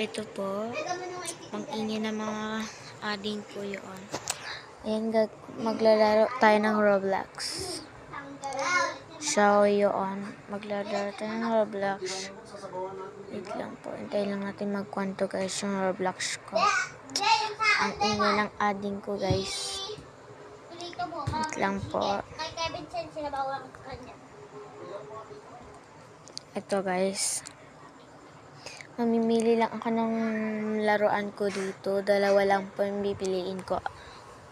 Ito po, ang-ingay ng mga ading ko yun. Ayan, maglalaro tayo ng Roblox. So, yun. Maglalaro tayo ng Roblox. Wait lang po. Hintayin lang natin magkwanto guys yung Roblox ko. Ang ingay ng ading ko guys. Wait lang po. Ito guys. Mamimili lang ako ng laruan ko dito. Dalawa lang po yung pipiliin ko.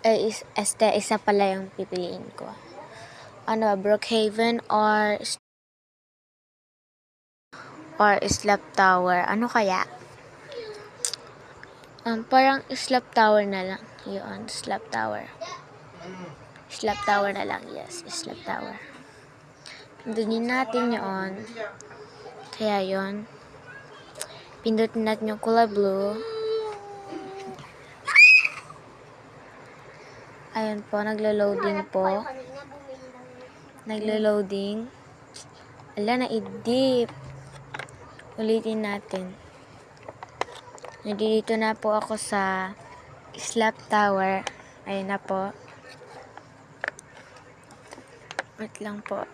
Isa pala yung pipiliin ko. Ano ba? Brookhaven or Slap Tower? Ano kaya? Parang Slap Tower na lang. Yun, Slap Tower. Slap Tower na lang. Yes, Slap Tower. Pindutin natin yun. Kaya yun. Pindutin natin yung kulay blue. Ayan po, naglo-loading po. Naglo-loading. Ala, na-idip. Ulitin natin. Nandito na po ako sa Slap Tower. Ayan na po. Wait lang po.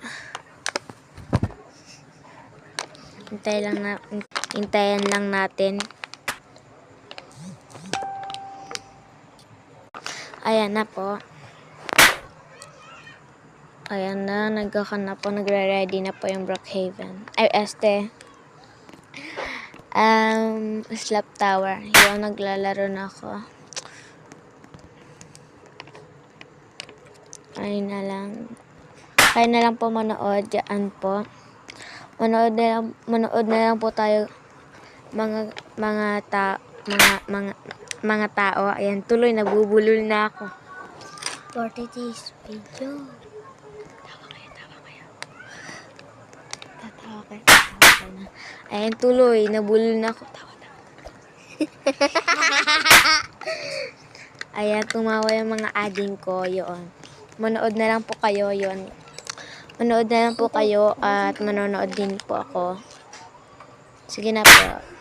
Hintayin lang natin. Ayan na po. Ayan na, nagre-ready na po yung Brookhaven. Slap Tower. Yung naglalaro na ako. Ayun na lang. Kaya na lang po manood. Diyan po. Manood na lang po tayo mga tao. Ayan, tuloy nabubulol na ako. For today's video. Tawa kayo. Tatawa kayo na. Ayan, tuloy nabulol na ako. Tawa. Ayan, tumawa yung mga ading ko. Yun. Manood na lang po kayo. Yun. Manood na lang po kayo at manonood din po ako. Sige na po.